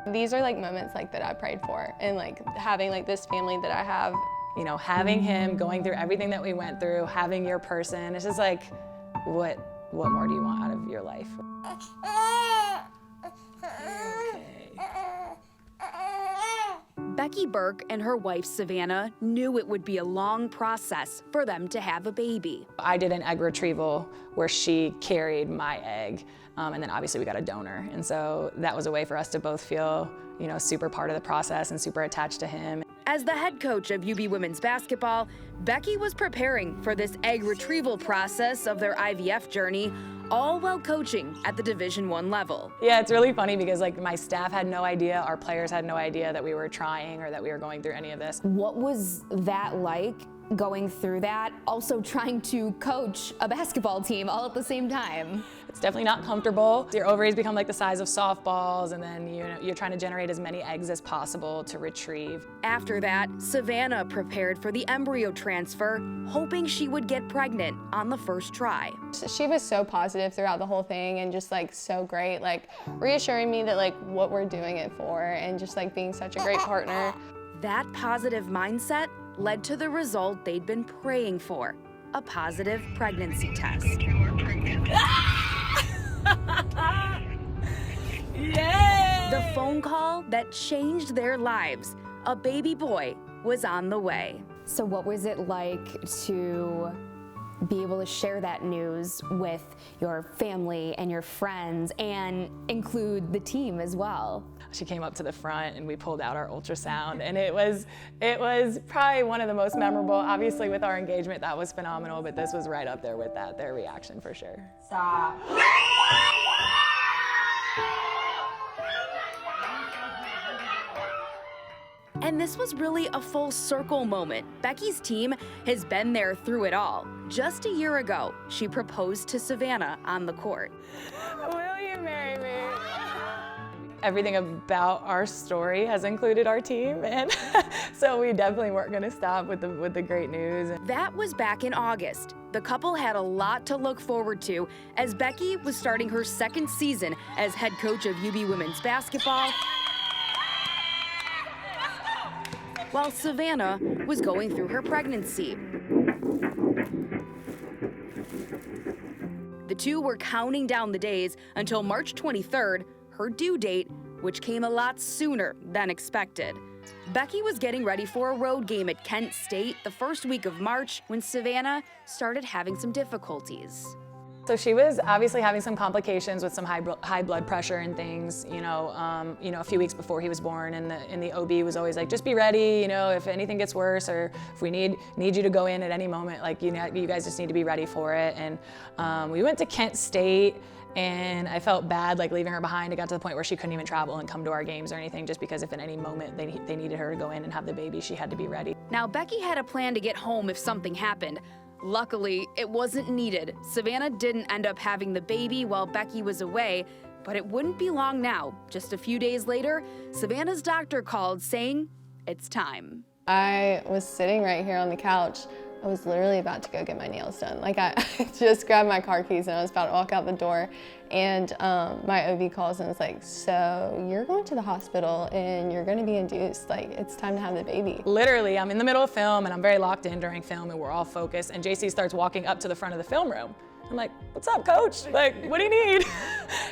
These are like moments like that I prayed for, and like having like this family that I have. You know, having him, going through everything that we went through, having your person, it's just like, what more do you want out of your life? Becky Burke and her wife, Savannah, knew it would be a long process for them to have a baby. I did an egg retrieval where she carried my egg, and then obviously we got a donor. And so that was a way for us to both feel, you know, super part of the process and super attached to him. As the head coach of UB women's basketball, Becky was preparing for this egg retrieval process of their IVF journey, all while coaching at the Division I level. Yeah, it's really funny because like my staff had no idea, our players had no idea that we were trying or that we were going through any of this. What was that like, going through that, also trying to coach a basketball team all at the same time? It's definitely not comfortable. Your ovaries become like the size of softballs, and then you're trying to generate as many eggs as possible to retrieve. After that, Savannah prepared for the embryo transfer, hoping she would get pregnant on the first try. She was so positive throughout the whole thing and just like so great, like reassuring me that like what we're doing it for and just like being such a great partner. That positive mindset led to the result they'd been praying for, a positive pregnancy test. Yay! The phone call that changed their lives. A baby boy was on the way. So what was it like to be able to share that news with your family and your friends and include the team as well? She came up to the front and we pulled out our ultrasound, and it was probably one of the most memorable. Obviously with our engagement, that was phenomenal, but this was right up there with that, their reaction for sure. Stop. And this was really a full circle moment. Becky's team has been there through it all. Just a year ago, she proposed to Savannah on the court. Will you marry me? Everything about our story has included our team, and so we definitely weren't going to stop with the great news. That was back in August. The couple had a lot to look forward to as Becky was starting her second season as head coach of UB women's basketball, while Savannah was going through her pregnancy. The two were counting down the days until March 23rd, her due date, which came a lot sooner than expected. Becky was getting ready for a road game at Kent State the first week of March when Savannah started having some difficulties. So she was obviously having some complications with some high blood pressure and things, a few weeks before he was born, and the OB was always like, just be ready, if anything gets worse or if we need you to go in at any moment, like, you guys just need to be ready for it. And we went to Kent State, and I felt bad like leaving her behind. It got to the point where she couldn't even travel and come to our games or anything, just because if at any moment they needed her to go in and have the baby, she had to be ready. Now, Becky had a plan to get home if something happened. Luckily, it wasn't needed. Savannah didn't end up having the baby while Becky was away, but it wouldn't be long now. Just a few days later, Savannah's doctor called saying it's time. I was sitting right here on the couch. I was literally about to go get my nails done. Like I just grabbed my car keys and I was about to walk out the door, and my OB calls and it's like, so you're going to the hospital and you're gonna be induced. Like, it's time to have the baby. Literally, I'm in the middle of film and I'm very locked in during film and we're all focused, and JC starts walking up to the front of the film room. I'm like, what's up, coach? Like, what do you need?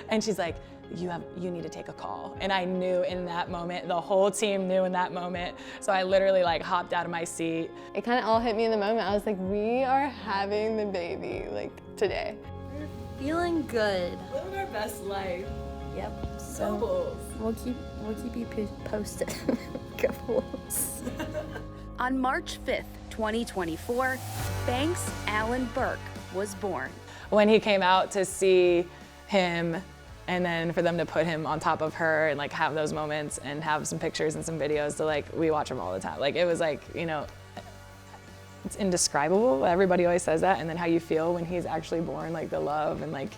And she's like, you need to take a call. And I knew in that moment, the whole team knew in that moment. So I literally like hopped out of my seat. It kind of all hit me in the moment. I was like, we are having the baby, like, today. We're feeling good. Living our best life. Yep. So We'll keep you posted. Goals. On March 5th, 2024, Banks Allen Burke was born. when he came out to see him, and then for them to put him on top of her and like have those moments and have some pictures and some videos, to like, we watch him all the time. Like, it was like, you know, it's indescribable. Everybody always says that. And then how you feel when he's actually born, like the love and like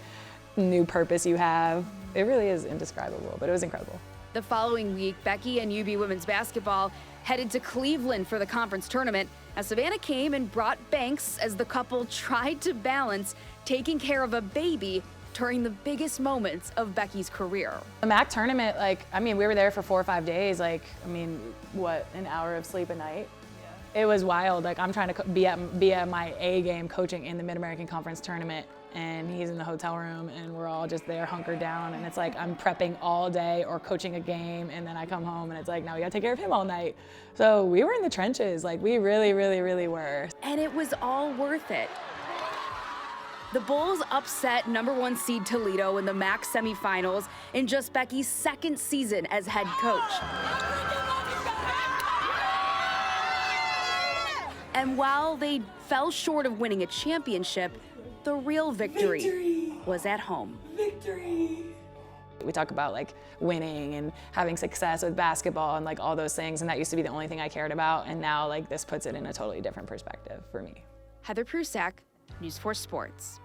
new purpose you have. It really is indescribable, but it was incredible. The following week, Becky and UB women's basketball headed to Cleveland for the conference tournament as Savannah came and brought Banks as the couple tried to balance taking care of a baby during the biggest moments of Becky's career. The MAC tournament, we were there for 4 or 5 days. What, an hour of sleep a night? Yeah. It was wild. I'm trying to be at my A game coaching in the Mid-American Conference tournament, and he's in the hotel room, and we're all just there hunkered down, and it's like I'm prepping all day or coaching a game, and then I come home, and it's like, now we gotta take care of him all night. So we were in the trenches. We really, really, really were. And it was all worth it. The Bulls upset #1 seed Toledo in the MAC semifinals in just Becky's second season as head coach. And while they fell short of winning a championship, the real victory was at home. We talk about winning and having success with basketball and all those things, and that used to be the only thing I cared about, and now this puts it in a totally different perspective for me. Heather Prusak, News 4 Sports.